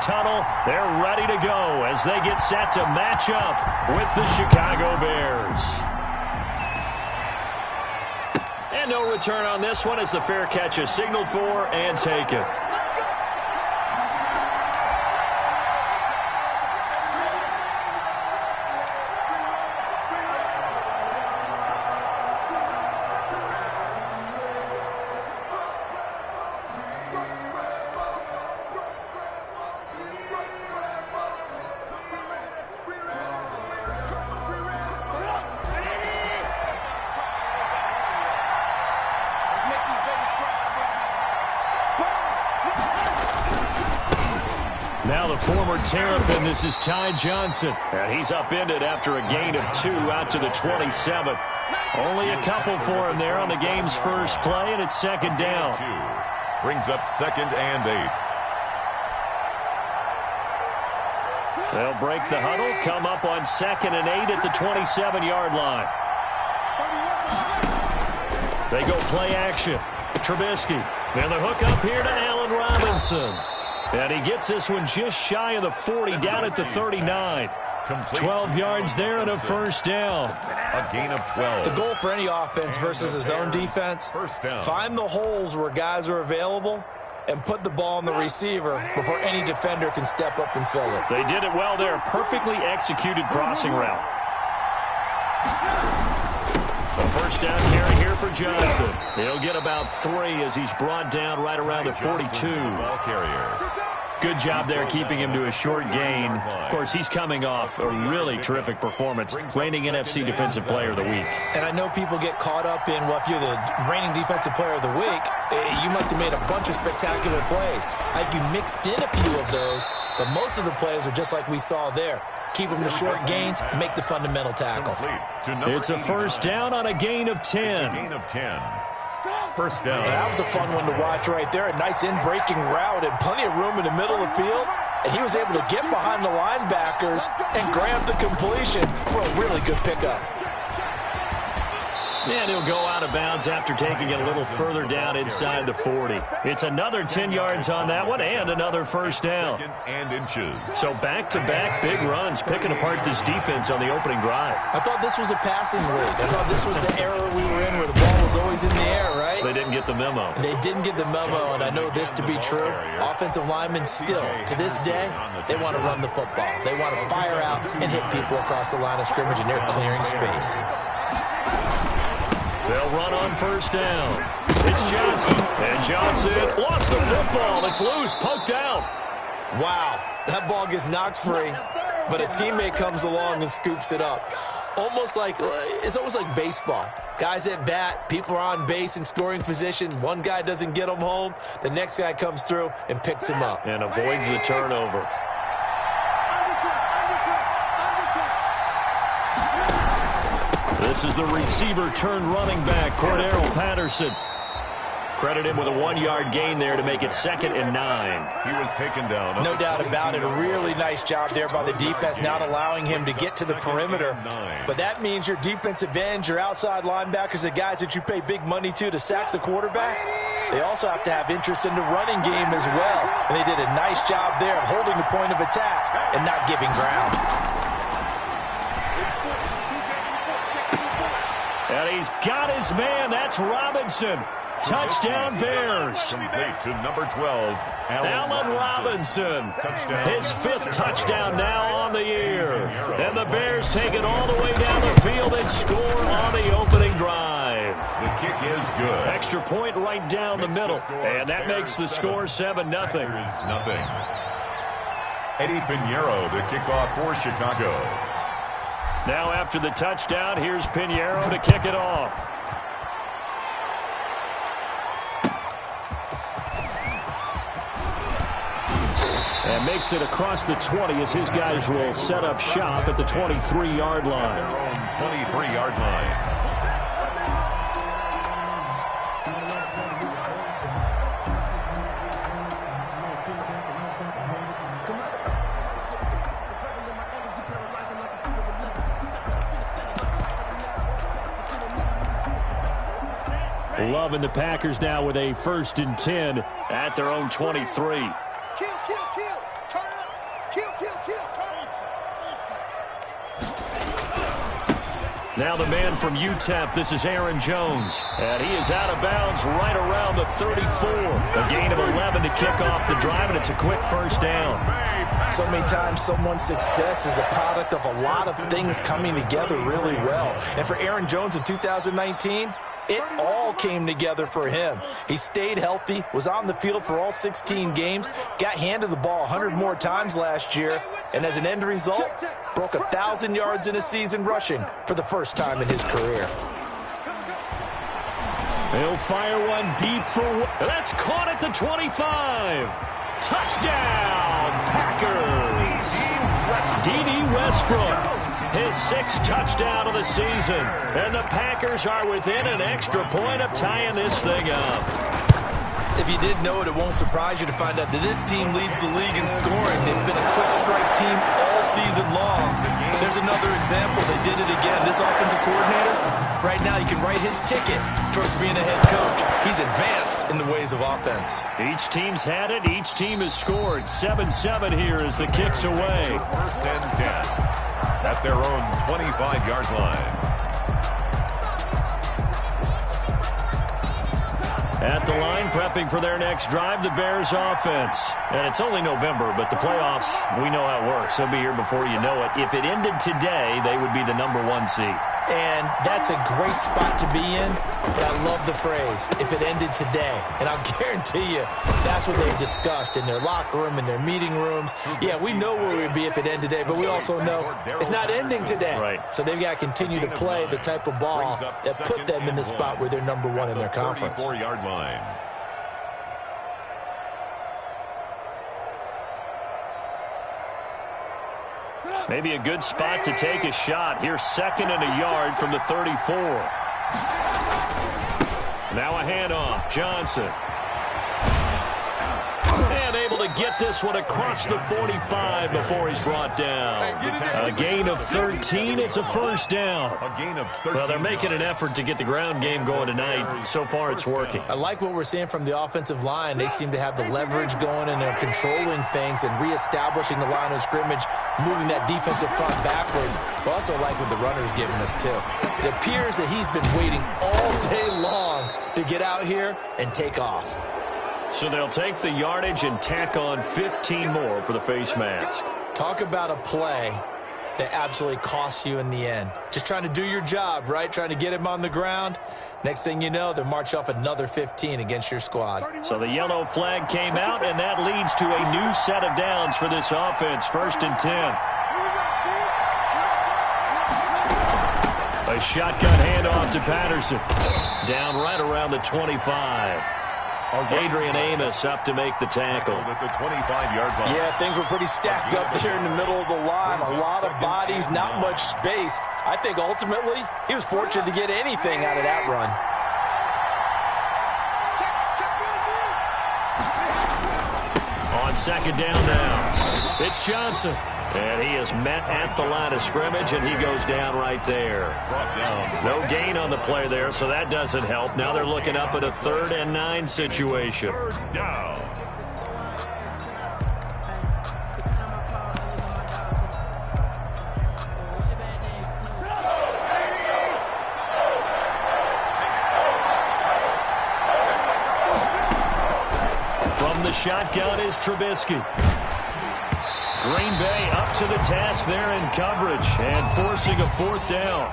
tunnel. They're ready to go as they get set to match up with the Chicago Bears. And no return on this one as the fair catch is signaled for and taken. Now the former Terrapin, this is Ty Johnson. And he's upended after a gain of 2 out to the 27. Only a couple for him there on the game's first play, and it's second down. Brings up 2nd and 8. They'll break the huddle, come up on 2nd and 8 at the 27-yard line. They go play action. Trubisky. And the hook up here to Allen Robinson. And he gets this one just shy of the 40, down at the 39. 12 yards there and a first down. A gain of 12. The goal for any offense versus his own defense, find the holes where guys are available and put the ball on the receiver before any defender can step up and fill it. They did it well there. Perfectly executed crossing route. A first down carry here for Johnson. He'll get about 3 as he's brought down right around the 42. Ball carrier. Good job there keeping him to a short gain. Of course, he's coming off a really terrific performance, reigning NFC Defensive Player of the Week. And I know people get caught up in, well, if you're the reigning Defensive Player of the Week, you must have made a bunch of spectacular plays. Like you mixed in a few of those, but most of the plays are just like we saw there. Keep them to short gains, make the fundamental tackle. It's a first down on a gain of 10. Gain of 10. First down. That was a fun one to watch right there. A nice in-breaking route and plenty of room in the middle of the field. And he was able to get behind the linebackers and grab the completion for a really good pickup. And he'll go out of bounds after taking it a little further down inside the 40. It's another 10 yards on that one and another first down. And inches. So back-to-back big runs, picking apart this defense on the opening drive. I thought this was a passing league. I thought this was the era we were in where the ball was always in the air, right? They didn't get the memo. They didn't get the memo, and I know this to be true. Offensive linemen still, to this day, they want to run the football. They want to fire out and hit people across the line of scrimmage, and they're clearing space. They'll run on first down. It's Johnson. And Johnson lost the football. It's loose, poked out. Wow, that ball gets knocked free, but a teammate comes along and scoops it up. It's almost like baseball. Guys at bat, people are on base in scoring position. One guy doesn't get them home. The next guy comes through and picks him up. And avoids the turnover. This is the receiver turned running back, Cordero Patterson. Credit him with a 1-yard gain there to make it 2nd and 9. He was taken down. No doubt about it. A really nice job there by the defense, not allowing him to get to the perimeter. But that means your defensive ends, your outside linebackers, the guys that you pay big money to sack the quarterback, they also have to have interest in the running game as well. And they did a nice job there of holding the point of attack and not giving ground. And he's got his man. That's Robinson. Touchdown Bears. Complete to number 12, Allen Robinson. Touchdown. His 5th touchdown now on the year. And the Bears take it all the way down the field and score on the opening drive. The kick is good. Extra point right down the middle. And that makes the score 7-0. Nothing. Eddie Pinheiro to kick off for Chicago. Now after the touchdown, here's Pinheiro to kick it off. And makes it across the 20 as his guys will set up shop at the 23-yard line. 23-yard line. Loving the Packers now with a 1st and 10 at their own 23. Kill. Turn it Now the man from UTEP, this is Aaron Jones. And he is out of bounds right around the 34. A gain of 11 to kick off the drive, and it's a quick first down. So many times someone's success is the product of a lot of things coming together really well. And for Aaron Jones in 2019, it all came together for him. He stayed healthy, was on the field for all 16 games, got handed the ball 100 more times last year, and as an end result, broke 1,000 yards in a season rushing for the first time in his career. He'll fire one deep for... That's caught at the 25. Touchdown, Packers. D.D. Westbrook. His 6th touchdown of the season. And the Packers are within an extra point of tying this thing up. If you didn't know it, it won't surprise you to find out that this team leads the league in scoring. They've been a quick strike team all season long. There's another example. They did it again. This offensive coordinator, right now you can write his ticket towards being a head coach. He's advanced in the ways of offense. Each team's had it. Each team has scored. 7-7 here as the kick's away. First and 10. At their own 25-yard line. At the line, prepping for their next drive, the Bears offense. And it's only November, but the playoffs, we know how it works. They'll be here before you know it. If it ended today, they would be the #1 seed. And that's a great spot to be in, but I love the phrase, if it ended today. And I'll guarantee you, that's what they've discussed in their locker room, in their meeting rooms. Yeah, we know where we'd be if it ended today, but we also know it's not ending today. Right. So they've got to continue to play the type of ball that put them in the spot where they're #1 in their conference. 34-yard line. Maybe a good spot to take a shot. Here's 2nd and a yard from the 34. Now a handoff. Johnson. And able to get this one across the 45 before he's brought down. A gain of 13. It's a first down. A gain of 13. Well, they're making an effort to get the ground game going tonight. So far, it's working. I like what we're seeing from the offensive line. They seem to have the leverage going, and they're controlling things and reestablishing the line of scrimmage, moving that defensive front backwards. I also like what the runner's giving us, too. It appears that he's been waiting all day long to get out here and take off. So they'll take the yardage and tack on 15 more for the face mask. Talk about a play that absolutely costs you in the end. Just trying to do your job, right? Trying to get him on the ground. Next thing you know, they'll march off another 15 against your squad. So the yellow flag came out, and that leads to a new set of downs for this offense. 1st and 10. A shotgun handoff to Patterson. Down right around the 25. Adrian Amos up to make the tackle. At the 25-yard line. Yeah, things were pretty stacked up there in the middle of the line. A lot of bodies, not much space. I think ultimately he was fortunate to get anything out of that run. On 2nd down now, it's Johnson. And he is met at the line of scrimmage, and he goes down right there. No gain on the play there, so that doesn't help. Now they're looking up at a 3rd and 9 situation. Third down. From the shotgun is Trubisky. Green Bay up to the task there in coverage and forcing a 4th down.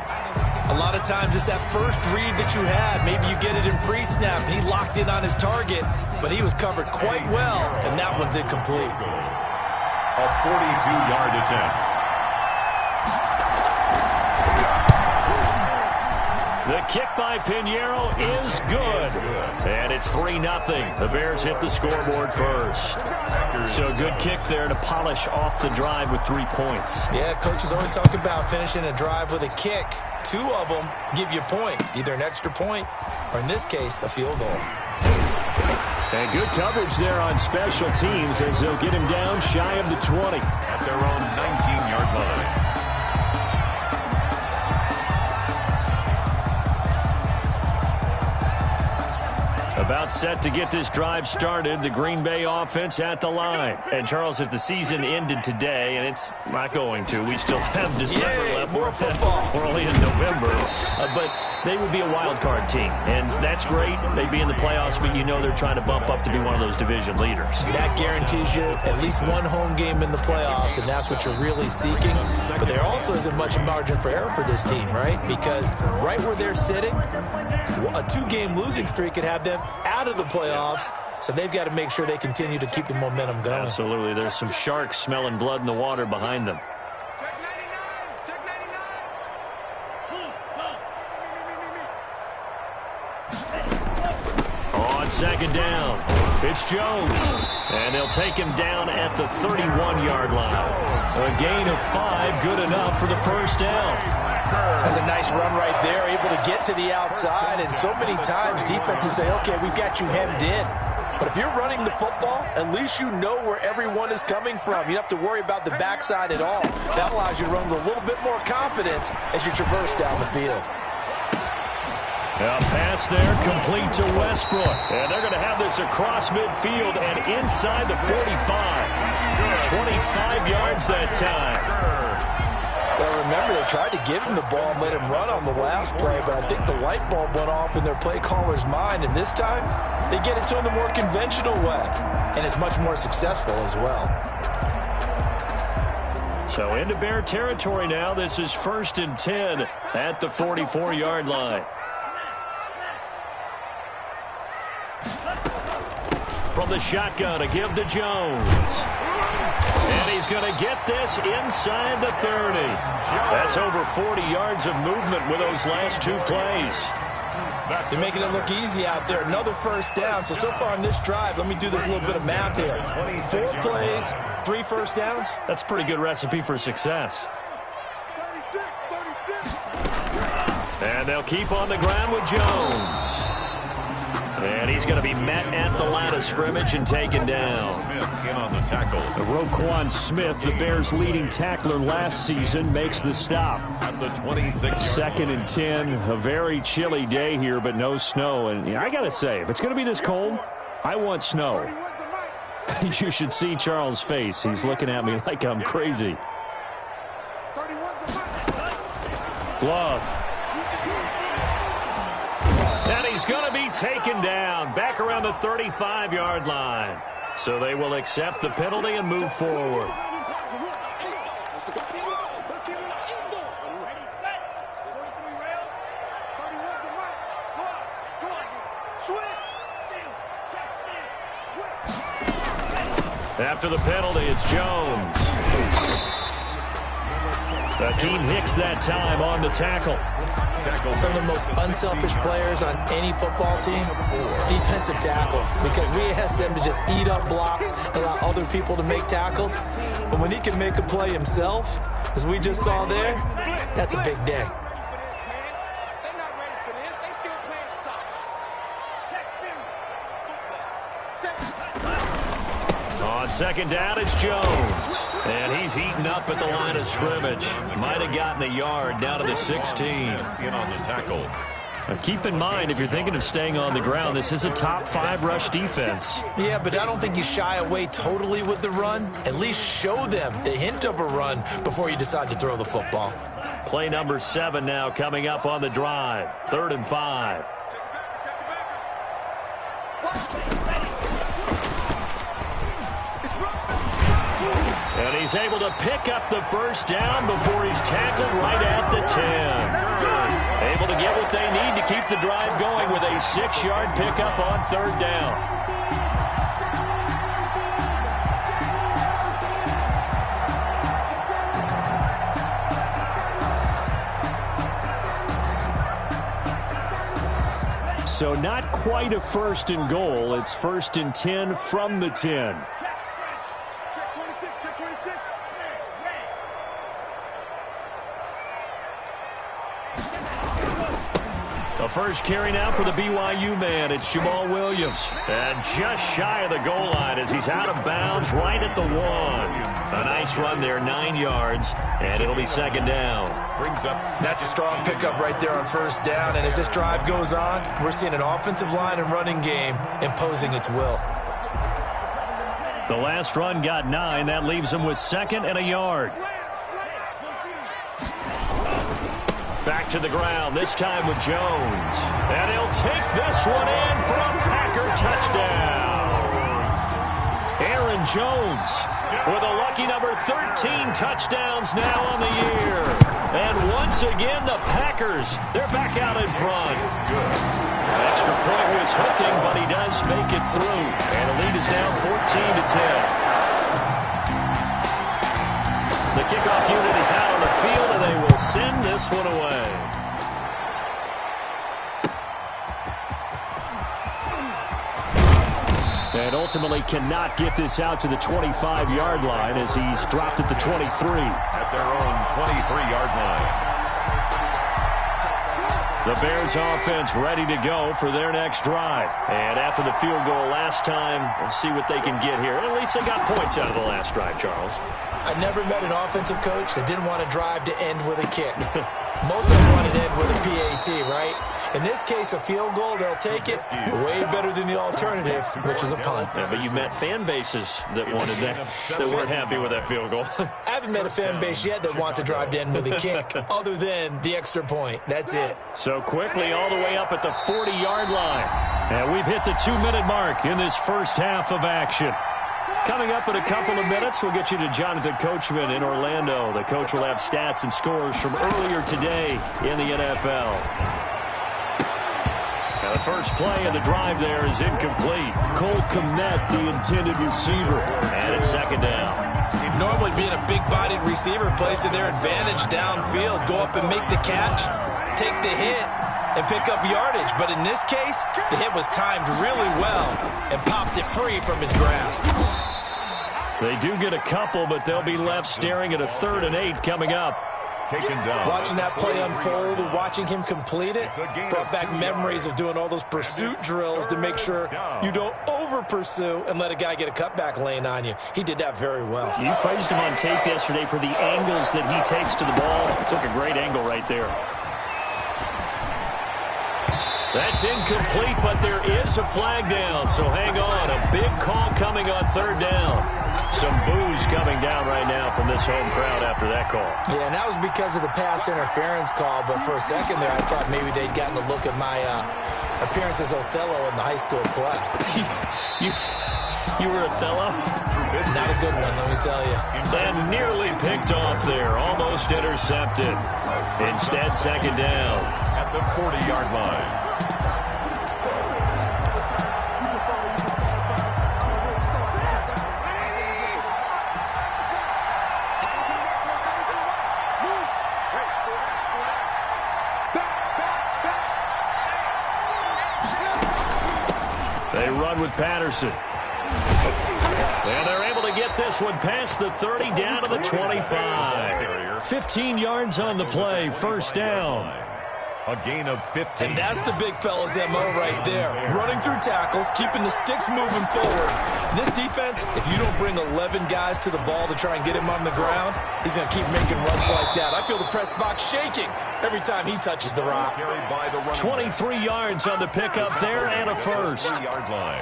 A lot of times it's that first read that you had. Maybe you get it in pre-snap. He locked in on his target, but he was covered quite well, and that one's incomplete. A 42-yard attempt. The kick by Pinheiro is good. And it's 3-0. The Bears hit the scoreboard first. So a good kick there to polish off the drive with 3 points. Yeah, coaches always talk about finishing a drive with a kick. 2 of them give you points, either an extra point or, in this case, a field goal. And good coverage there on special teams as they'll get him down shy of the 20. At their own 19-yard line. About set to get this drive started. The Green Bay offense at the line. And, Charles, if the season ended today, and it's not going to, we still have December left. More football. We're only in November. But they would be a wild card team. And that's great. They'd be in the playoffs, but you know they're trying to bump up to be one of those division leaders. That guarantees you at least one home game in the playoffs, and that's what you're really seeking. But there also isn't much margin for error for this team, right? Because right where they're sitting, a 2-game losing streak could have them out of the playoffs, so they've got to make sure they continue to keep the momentum going. Absolutely. There's some sharks smelling blood in the water behind them. On second down, it's Jones. And they'll take him down at the 31-yard line. A gain of 5, good enough for the first down. That's a nice run right there, able to get to the outside. And so many times defenses say, okay, we've got you hemmed in. But if you're running the football, at least you know where everyone is coming from. You don't have to worry about the backside at all. That allows you to run with a little bit more confidence as you traverse down the field. A pass there, complete to Westbrook. And they're going to have this across midfield and inside the 45. 25 yards that time. Well, remember, they tried to give him the ball and let him run on the last play, but I think the light bulb went off in their play caller's mind, and this time they get it to him the more conventional way, and it's much more successful as well. So into Bear territory now. This is 1st and 10 at the 44-yard line. From the shotgun, a give to Jones. And he's going to get this inside the 30. That's over 40 yards of movement with those last 2 plays. They're making it look easy out there. Another first down. So far on this drive, let me do this little bit of math here. 4 plays, 3 first downs. That's a pretty good recipe for success. And they'll keep on the ground with Jones. And he's going to be met at the line of scrimmage and taken down. Smith in on the tackle. Roquan Smith, the Bears' leading tackler last season, makes the stop. At the 26. 2nd and 10. A very chilly day here, but no snow. And I got to say, if it's going to be this cold, I want snow. You should see Charles' face. He's looking at me like I'm crazy. Love. And he's going to be taken down back around the 35-yard line. So they will accept the penalty and move forward. After the penalty, it's Jones. Akeem Hicks that time on the tackle. Some of the most unselfish players on any football team, defensive tackles, because we ask them to just eat up blocks, allow other people to make tackles. But when he can make a play himself, as we just saw there, that's a big day. On second down, it's Jones. And he's heating up at the line of scrimmage. Might have gotten a yard down to the 16. In on the tackle. Now keep in mind, if you're thinking of staying on the ground, this is a top 5 rush defense. Yeah, but I don't think you shy away totally with the run. At least show them the hint of a run before you decide to throw the football. Play number 7 now coming up on the drive. 3rd and 5. And he's able to pick up the first down before he's tackled right at the 10. Able to get what they need to keep the drive going with a 6-yard pickup on 3rd down. So not quite a 1st and goal. It's 1st and 10 from the 10. The first carry now for the BYU man. It's Jamal Williams. And just shy of the goal line as he's out of bounds right at the 1. A nice run there, 9 yards, and it'll be second down. That's a strong pickup right there on first down, and as this drive goes on, we're seeing an offensive line and running game imposing its will. The last run got 9. That leaves him with 2nd and a yard. Back to the ground, this time with Jones. And he'll take this one in for a Packer touchdown. Aaron Jones with a lucky number 13 touchdowns now on the year. And once again, the Packers, they're back out in front. Extra point was hooking, but he does make it through. And the lead is now 14-10. The kickoff unit is out on the field, and they will send this one away. And ultimately cannot get this out to the 25-yard line as he's dropped at the 23. At their own 23-yard line. The Bears offense ready to go for their next drive. And after the field goal last time, we'll see what they can get here. At least they got points out of the last drive, Charles. I never met an offensive coach that didn't want to drive to end with a kick. Most of them wanted to end with a PAT, right? In this case, a field goal, they'll take it. Way better than the alternative, which is a punt. Yeah, but you've met fan bases that wanted that, that weren't happy with that field goal. I haven't met a fan base yet that wants to drive to end with a kick, other than the extra point. That's it. So quickly all the way up at the 40-yard line. And we've hit the 2-minute mark in this first half of action. Coming up in a couple of minutes, we'll get you to Jonathan Coachman in Orlando. The coach will have stats and scores from earlier today in the NFL. Now the first play of the drive there is incomplete. Cole Kmet, the intended receiver, and it's second down. Normally being a big-bodied receiver plays to their advantage downfield. Go up and make the catch, take the hit, and pick up yardage. But in this case, the hit was timed really well and popped it free from his grasp. They do get a couple, but they'll be left staring at a 3rd and 8 coming up. Taken down. Watching that play unfold and watching him complete it brought back memories of doing all those pursuit drills to make sure you don't over-pursue and let a guy get a cutback lane on you. He did that very well. You praised him on tape yesterday for the angles that he takes to the ball. Took a great angle right there. That's incomplete, but there is a flag down, so hang on. A big call coming on 3rd down. Some boos coming down right now from this home crowd after that call. Yeah, and that was because of the pass interference call, but for a second there, I thought maybe they'd gotten a look at my appearance as Othello in the high school play. You were Othello? Not a good one, let me tell you. And nearly picked off there, almost intercepted. Instead, second down. At the 40-yard line. They run with Patterson. And they're able to get this one past the 30 down to the 25. 15 yards on the play, first down. A gain of 15. And that's the big fella's MO right there. Running through tackles, keeping the sticks moving forward. This defense, if you don't bring 11 guys to the ball to try and get him on the ground, he's going to keep making runs like that. I feel the press box shaking every time he touches the rock. 23 yards on the pickup there and a first.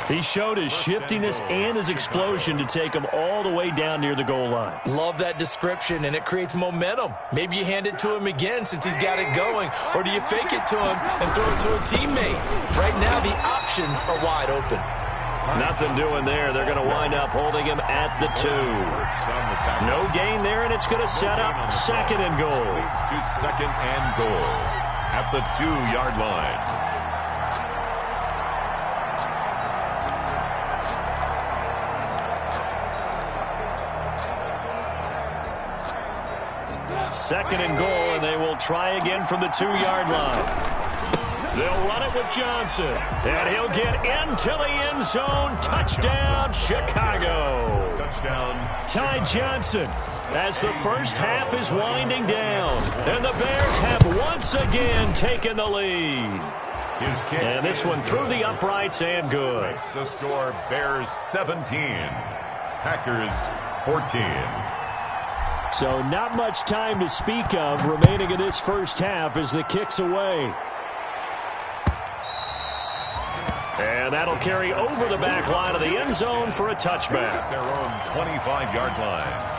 He showed his shiftiness and his explosion to take him all the way down near the goal line. Love that description, and it creates momentum. Maybe you hand it to him again since he's got it going, or do you fake it to him and throw it to a teammate? Right now, the options are wide open. Nothing doing there. They're going to wind up holding him at the 2. No gain there, and it's going to set up second and goal. Leads to second and goal at the 2-yard line. Second and goal, and they will try again from the 2-yard line. They'll run it with Johnson, and he'll get into the end zone. Touchdown, Chicago. Touchdown. Ty Johnson as the first half is winding down, and the Bears have once again taken the lead. His kick And this one through the uprights and good. makes the score Bears 17, Packers 14. So not much time to speak of remaining in this first half as the kick's away. And that'll carry over the back line of the end zone for a touchback. Their own 25-yard line.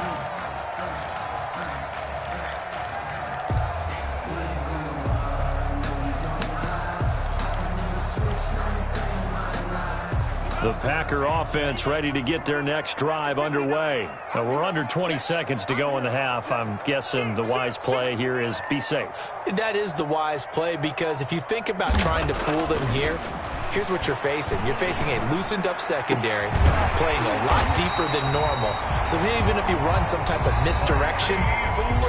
The Packer offense ready to get their next drive underway. Now we're under 20 seconds to go in the half. I'm guessing the wise play here is be safe. That is the wise play, because if you think about trying to fool them here, here's what you're facing. You're facing a loosened up secondary, playing a lot deeper than normal. So even if you run some type of misdirection,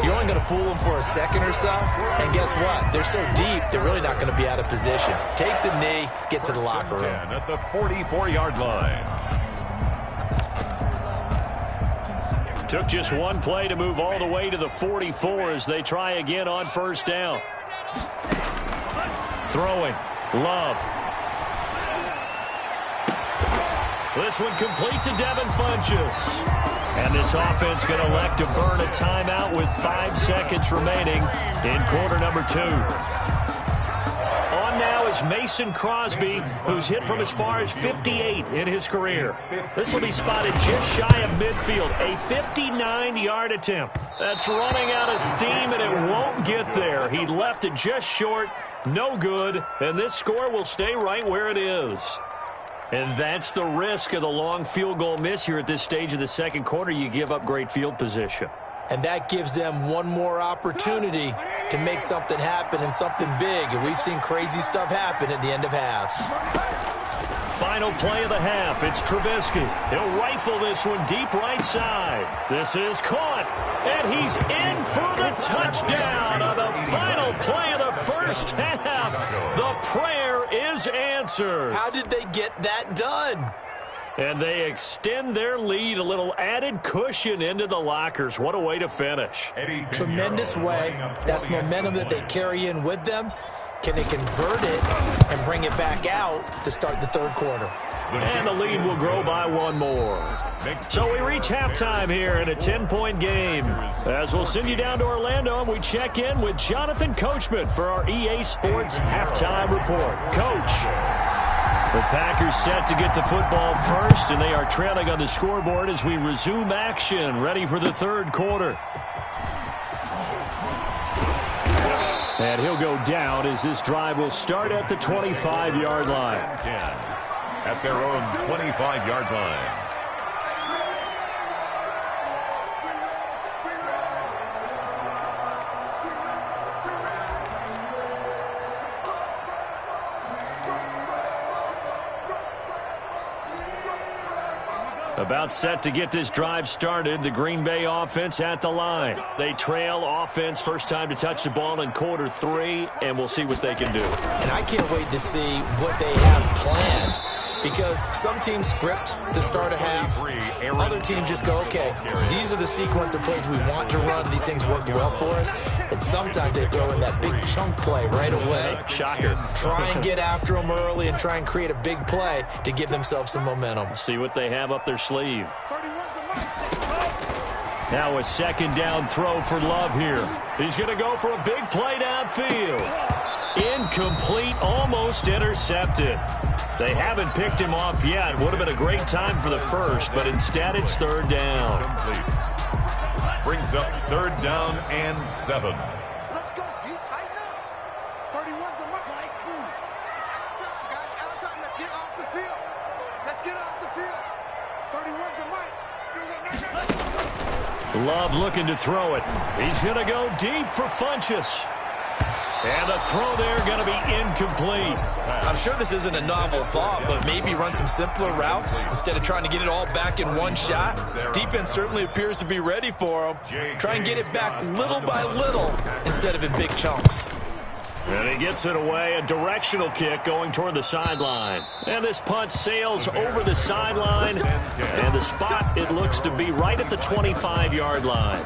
you're only going to fool them for a second or so. And guess what? They're so deep, they're really not going to be out of position. Take the knee, get to the locker room. At the 44-yard line. Took just one play to move all the way to the 44 as they try again on first down. Throwing. Love. This one complete to Devin Funchess. And this offense going to elect to burn a timeout with 5 seconds remaining in quarter number 2. On now is Mason Crosby, who's hit from as far as 58 in his career. This will be spotted just shy of midfield. A 59-yard attempt. That's running out of steam, and it won't get there. He left it just short. No good. And this score will stay right where it is. And that's the risk of the long field goal miss here at this stage of the second quarter. You give up great field position. And that gives them one more opportunity to make something happen and something big. And we've seen crazy stuff happen at the end of halves. Final play of the half. It's Trubisky. He'll rifle this one deep right side. This is caught. And he's in for the touchdown on the final play of the first half. The prayer is answered. How did they get that done? And they extend their lead, a little added cushion into the lockers. What a way to finish. Tremendous way. That's momentum that they carry in with them. Can they convert it and bring it back out to start the third quarter? And the lead will grow by one more. So we reach halftime here in a 10-point game. As we'll send you down to Orlando, and we check in with Jonathan Coachman for our EA Sports Halftime Report. Coach. The Packers set to get the football first, and they are trailing on the scoreboard as we resume action, ready for the third quarter. And he'll go down as this drive will start at the 25-yard line. At their own 25-yard line. About set to get this drive started. The Green Bay offense at the line. They trail offense first time to touch the ball in quarter 3, and we'll see what they can do. And I can't wait to see what they have planned, because some teams script to start a half. Other teams just go, okay, these are the sequence of plays we want to run. These things worked well for us. And sometimes they throw in that big chunk play right away. Shocker. Try and get after them early and try and create a big play to give themselves some momentum. See what they have up their sleeve. Now a second down throw for Love here. He's going to go for a big play downfield. Incomplete, almost intercepted. They haven't picked him off yet. Would have been a great time for the first, but instead it's third down. Brings up third down and 7. Let's go, Pete. Tighten up. 31's the mark. Out of time, guys. Out of time. Let's get off the field. Let's get off the field. 31's the mic. Love looking to throw it. He's going to go deep for Funchess. And the throw there going to be incomplete. I'm sure this isn't a novel thought, but maybe run some simpler routes instead of trying to get it all back in one shot. Defense certainly appears to be ready for them. Try and get it back little by little instead of in big chunks. And he gets it away, a directional kick going toward the sideline. And this punt sails over the sideline. And the spot, it looks to be right at the 25-yard line.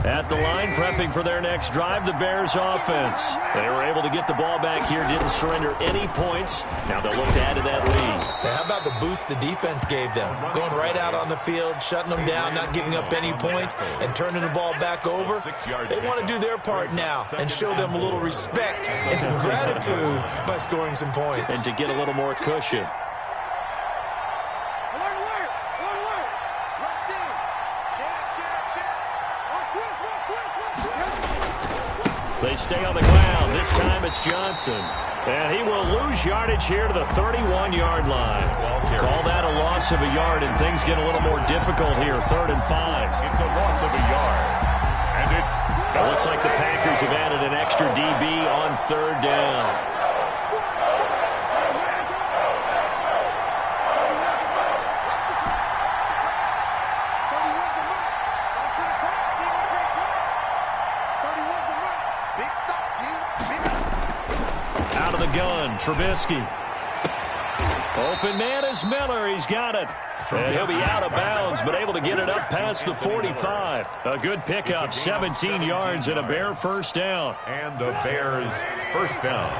At the line, prepping for their next drive, the Bears offense. They were able to get the ball back here, didn't surrender any points. Now they'll look to add to that lead. How about the boost the defense gave them? Going right out on the field, shutting them down, not giving up any points, and turning the ball back over. They want to do their part now and show them a little respect and some gratitude by scoring some points. And to get a little more cushion. They stay on the ground. This time it's Johnson. And he will lose yardage here to the 31-yard line. Call that a loss of a yard, and things get a little more difficult here. 3rd and 5. It's a loss of a yard. And it looks like the Packers have added an extra DB on 3rd down. Out of the gun, Trubisky. Open man is Miller. He's got it. And he'll be out of bounds, but able to get it up past the 45. A good pickup, 17 yards and a Bear first down. And the Bears first down.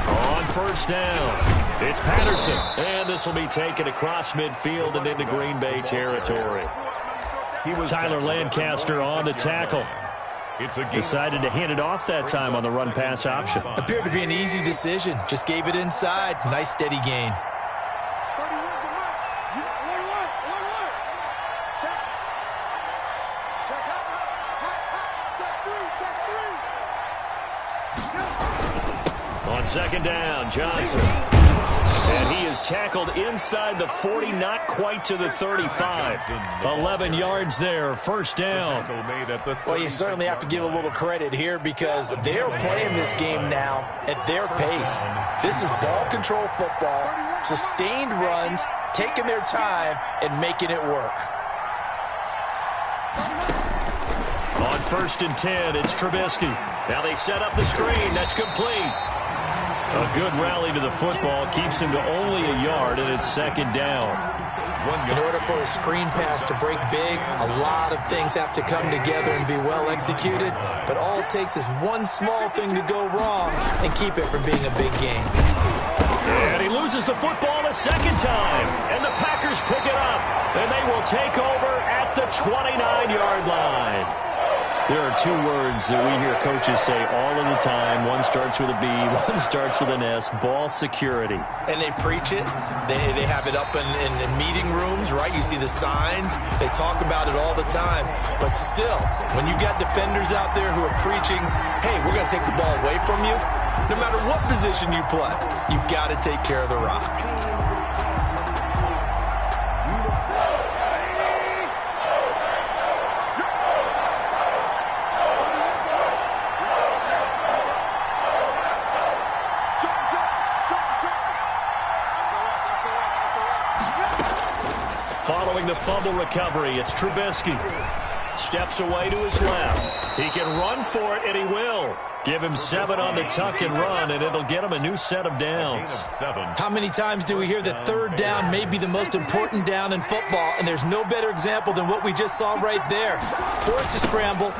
On first down. It's Patterson, and this will be taken across midfield and into Green Bay territory. Tyler Lancaster on the tackle. Decided to hand it off that time on the run-pass option. Appeared to be an easy decision. Just gave it inside. Nice steady gain. On 2nd down, Johnson. And he is tackled inside the 40, not quite to the 35. 11 yards there, first down. Well, you certainly have to give a little credit here because they're playing this game now at their pace. This is ball control football, sustained runs, taking their time, and making it work. On 1st and 10, it's Trubisky. Now they set up the screen. That's complete. A good rally to the football keeps him to only a yard, and it's 2nd down. In order for a screen pass to break big, a lot of things have to come together and be well executed, but all it takes is one small thing to go wrong and keep it from being a big game. And he loses the football a 2nd time, and the Packers pick it up, and they will take over at the 29-yard line. There are 2 words that we hear coaches say all of the time. One starts with a B, one starts with an S, ball security. And they preach it. They have it up in meeting rooms, right? You see the signs. They talk about it all the time. But still, when you got defenders out there who are preaching, hey, we're going to take the ball away from you, no matter what position you play, you've got to take care of the rock. Following the fumble recovery, it's Trubisky. Steps away to his left. He can run for it, and he will. Give him 7 on the tuck and run, and it'll get him a new set of downs. How many times do we hear that 3rd down may be the most important down in football, and there's no better example than what we just saw right there. Forced to scramble,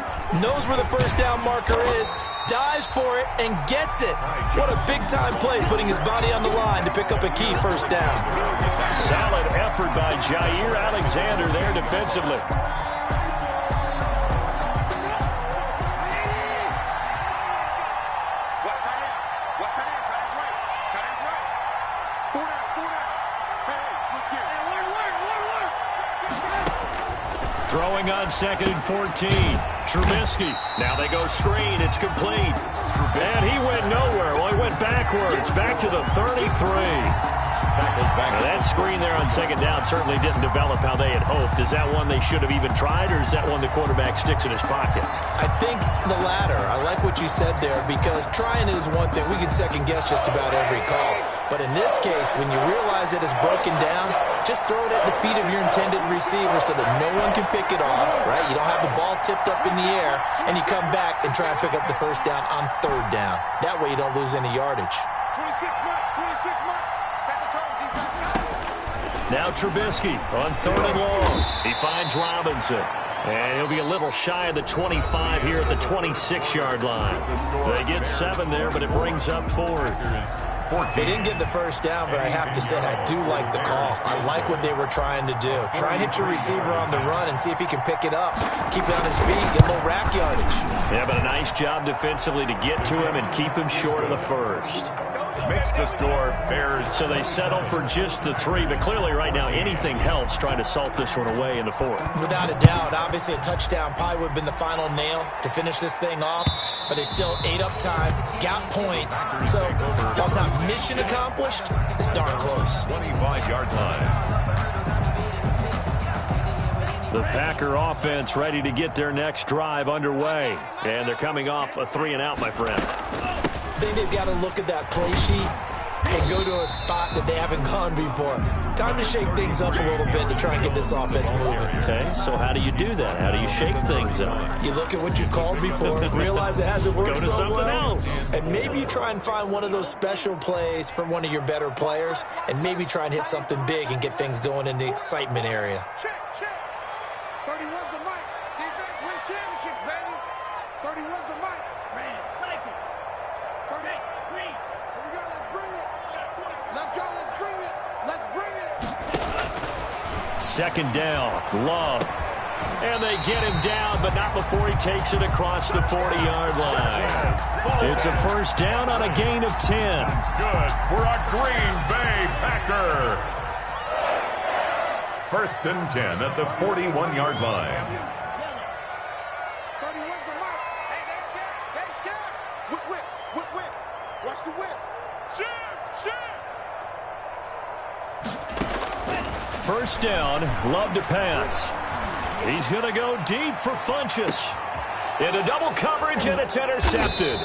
knows where the first down marker is, dives for it, and gets it. What a big-time play, putting his body on the line to pick up a key first down. Solid effort by Jair Alexander there defensively. Throwing on 2nd and 14. Trubisky. Now they go screen. It's complete. And he went nowhere. Well, he went backwards. Back to the 33. Now that screen there on 2nd down certainly didn't develop how they had hoped. Is that one they should have even tried, or is that one the quarterback sticks in his pocket? I think the latter. I like what you said there, because trying it is one thing. We can second guess just about every call. But in this case, when you realize it is broken down, just throw it at the feet of your intended receiver so that no one can pick it off, right? You don't have the ball tipped up in the air, and you come back and try and pick up the first down on 3rd down. That way you don't lose any yardage. 26 mark. Now Trubisky on 3rd and long. He finds Robinson. And he'll be a little shy of the 25 here at the 26-yard line. They get 7 there, but it brings up 4th. They didn't get the first down, but I have to say I do like the call. I like what they were trying to do. Try and hit your receiver on the run and see if he can pick it up. Keep it on his feet, get a little rack yardage. Yeah, but a nice job defensively to get to him and keep him short of the first. Makes the score Bears. So they settle for just the 3, but clearly right now anything helps trying to salt this one away in the 4th. Without a doubt, obviously a touchdown probably would have been the final nail to finish this thing off, but they still ate up time, got points. So while it's not mission accomplished, it's darn close. 25-yard line. The Packer offense ready to get their next drive underway, and they're coming off a 3-and-out, my friend. I think they've got to look at that play sheet and go to a spot that they haven't gone before. Time to shake things up a little bit to try and get this offense moving. Okay, so how do you do that? How do you shake things up? You look at what you called before, realize it hasn't worked Go to so something well, else. and maybe you try and find one of those special plays from one of your better players, and maybe try and hit something big and get things going in the excitement area. Check. 31's the mic. Defense wins championships, baby. 31's the mic. Man, cycle. 30. Here we go. Let's bring it. Let's go. Let's bring it. Let's bring it. 2nd down, Love. And they get him down, but not before he takes it across the 40-yard line. It's a 1st down on a gain of 10. Good for a Green Bay Packer. 1st and 10 at the 41-yard line. 31's the mic. Hey, they scared. Whip. Watch the whip. Shoot. 1st down, Love to pass. He's going to go deep for Funchess. Into double coverage, and it's intercepted.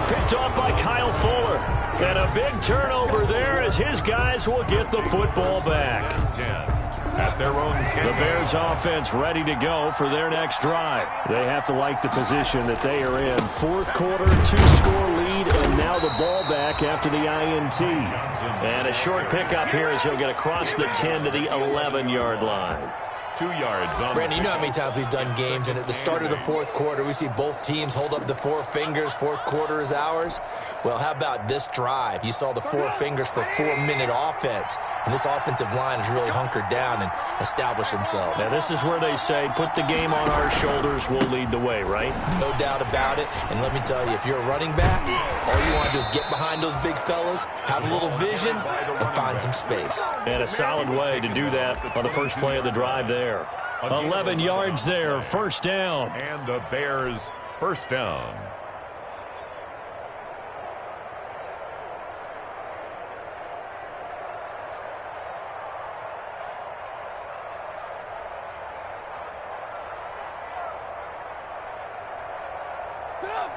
Picked off by Kyle Fuller. And a big turnover there as his guys will get the football back. 10 at their own 10. The Bears offense ready to go for their next drive. They have to like the position that they are in. 4th quarter, 2-score lead, and now the ball back after the INT. And a short pickup here as he'll get across the 10 to the 11-yard line. 2 yards on. Brandon, you know how many times we've done games, and at the start of the 4th quarter, we see both teams hold up the 4 fingers. 4th quarter is ours. Well, how about this drive? You saw the 4 fingers for 4-minute offense, and this offensive line has really hunkered down and established themselves. Now, this is where they say, put the game on our shoulders, we'll lead the way, right? No doubt about it. And let me tell you, if you're a running back, all you want to do is get behind those big fellas, have a little vision, and find some space. And a solid way to do that on the first play of the drive there. 11 yards there, 1st down. And the Bears 1st down.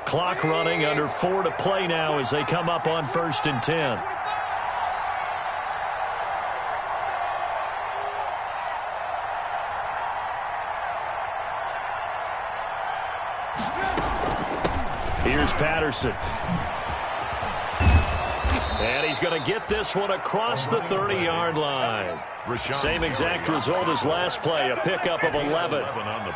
Clock running, under 4 to play now as they come up on 1st and 10. Here's Patterson. And he's going to get this one across the 30-yard line. Same exact result as last play, a pickup of 11.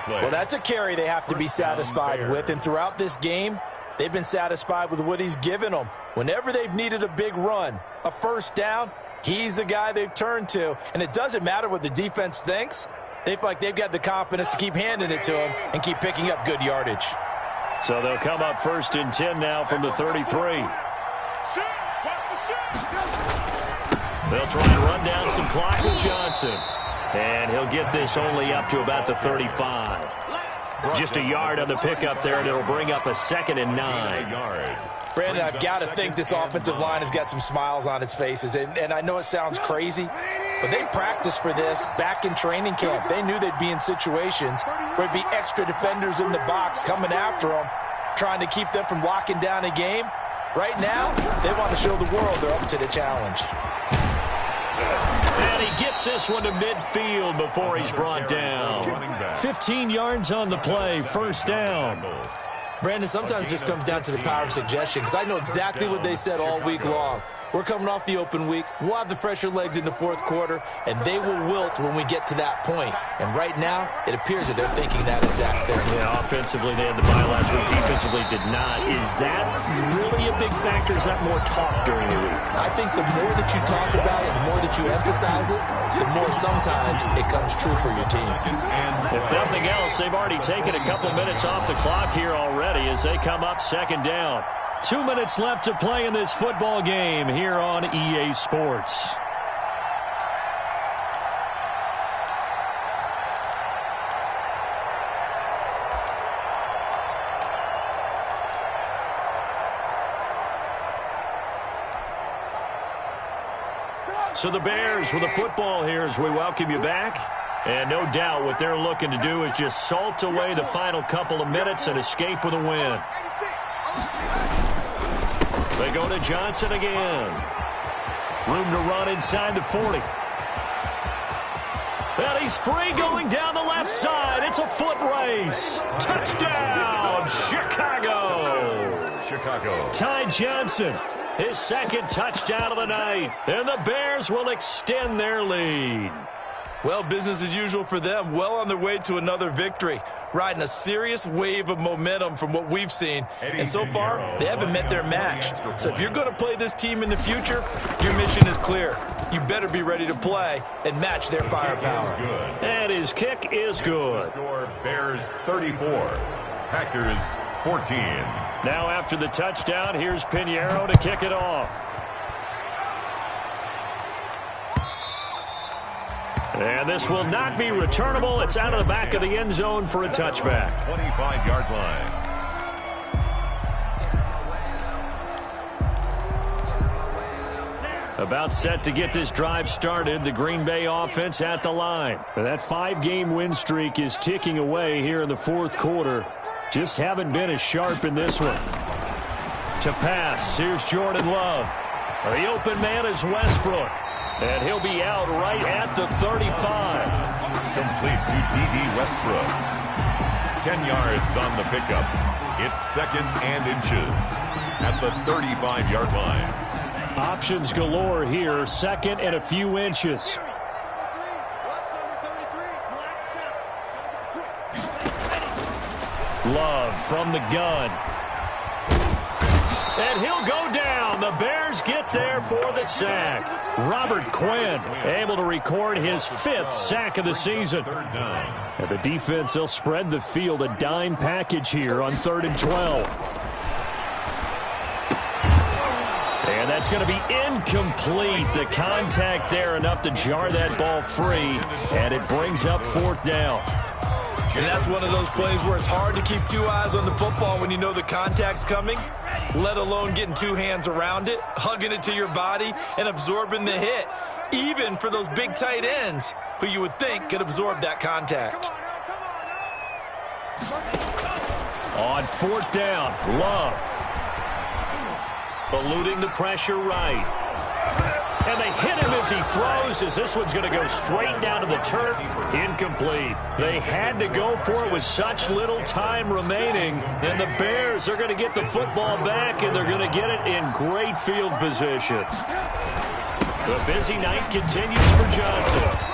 Well, that's a carry they have to be satisfied with, and throughout this game, they've been satisfied with what he's given them. Whenever they've needed a big run, a 1st down, he's the guy they've turned to, and it doesn't matter what the defense thinks. They feel like they've got the confidence to keep handing it to him and keep picking up good yardage. So they'll come up 1st and 10 now from the 33. They'll try and run down some clock with Johnson. And he'll get this only up to about the 35. Just a yard on the pickup there, and it'll bring up a 2nd and 9. Brandon, I've got to think this offensive line has got some smiles on its faces. And I know it sounds crazy, but they practiced for this back in training camp. They knew they'd be in situations where there'd be extra defenders in the box coming after them, trying to keep them from locking down a game. Right now, they want to show the world they're up to the challenge. And he gets this one to midfield before he's brought down. 15 yards on the play, 1st down. Brandon, sometimes it just comes down to the power of suggestion, because I know exactly what they said all week long. We're coming off the open week. We'll have the fresher legs in the fourth quarter, and they will wilt when we get to that point. And right now, it appears that they're thinking that exact thing. Yeah, offensively, they had the bye last week. Defensively, did not. Is that really a big factor? Is that more talk during the week? I think the more that you talk about it, the more that you emphasize it, the more sometimes it comes true for your team. If nothing else, they've already taken a couple minutes off the clock here already as they come up second down. 2 minutes left to play in this football game here on EA Sports. So the Bears with the football here as we welcome you back. And no doubt what they're looking to do is just salt away the final couple of minutes and escape with a win. They go to Johnson again. Room to run inside the 40. And he's free going down the left side. It's a foot race. Touchdown, Chicago. Ty Johnson, his second touchdown of the night. And the Bears will extend their lead. Well, business as usual for them. Well on their way to another victory. Riding a serious wave of momentum from what we've seen. And so far, they haven't met their match. So if you're going to play this team in the future, your mission is clear. You better be ready to play and match their firepower. And his kick is good. Score Bears 34, Packers 14. Now after the touchdown, here's Pinheiro to kick it off. And this will not be returnable. It's out of the back of the end zone for a touchback. 25-yard line. About set to get this drive started. The Green Bay offense at the line. That 5-game win streak is ticking away here in the fourth quarter. Just haven't been as sharp in this one. To pass, here's Jordan Love. The open man is Westbrook. And he'll be out right at the 35. Complete to D.D. Westbrook. 10 yards on the pickup. It's second and inches at the 35-yard line. Options galore here. Second and a few inches. Love from the gun. And he'll go down. The Bears get there for the sack. Robert Quinn able to record his 5th sack of the season. And the defense, they'll spread the field, a dime package here on 3rd and 12. And that's going to be incomplete. The contact there enough to jar that ball free. And it brings up 4th down. And that's one of those plays where it's hard to keep 2 eyes on the football when you know the contact's coming, let alone getting 2 hands around it, hugging it to your body, and absorbing the hit, even for those big tight ends who you would think could absorb that contact. On 4th down, Love. Eluding the pressure right. And they hit him as he throws, as this one's going to go straight down to the turf. Incomplete. They had to go for it with such little time remaining. And the Bears are going to get the football back, and they're going to get it in great field position. The busy night continues for Johnson.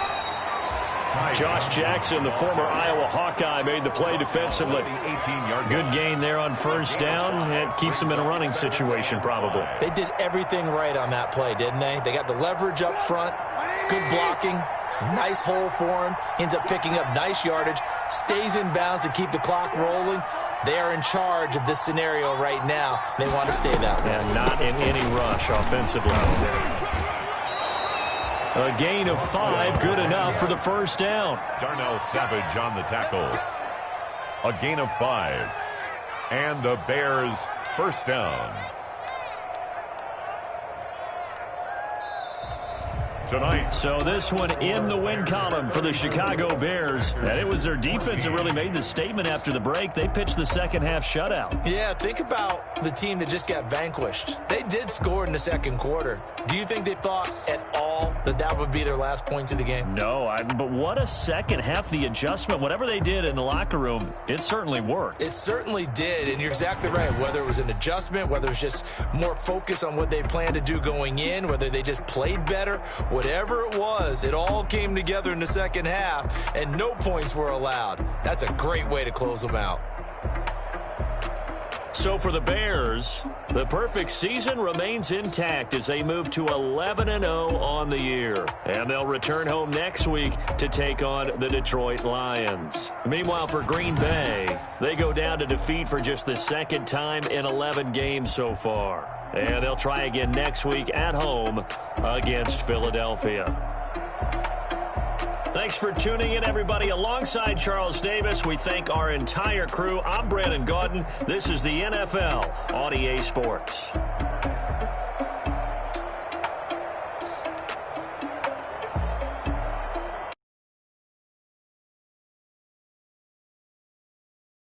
Josh Jackson, the former Iowa Hawkeye, made the play defensively. Good gain there on 1st down. It keeps them in a running situation, probably. They did everything right on that play, didn't they? They got the leverage up front, good blocking, nice hole for him, ends up picking up nice yardage, stays in bounds to keep the clock rolling. They are in charge of this scenario right now. They want to stay that way. And not in any rush offensively. A gain of 5, good enough for the 1st down. Darnell Savage on the tackle. A gain of 5. And the Bears 1st down. Tonight. So this one in the win column for the Chicago Bears. And it was their defense that really made the statement after the break. They pitched the second half shutout. Yeah, think about the team that just got vanquished. They did score in the second quarter. Do you think they thought at all all that would be their last points of the game? No, but what a second half. The adjustment, whatever they did in the locker room, it certainly worked. It certainly did, and you're exactly right. Whether it was an adjustment, whether it was just more focus on what they planned to do going in, whether they just played better, whatever it was, it all came together in the second half, and no points were allowed. That's a great way to close them out. So for the Bears, the perfect season remains intact as they move to 11-0 on the year. And they'll return home next week to take on the Detroit Lions. Meanwhile, for Green Bay, they go down to defeat for just the second time in 11 games so far. And they'll try again next week at home against Philadelphia. Thanks for tuning in, everybody. Alongside Charles Davis, we thank our entire crew. I'm Brandon Gaudin. This is the NFL on EA Sports.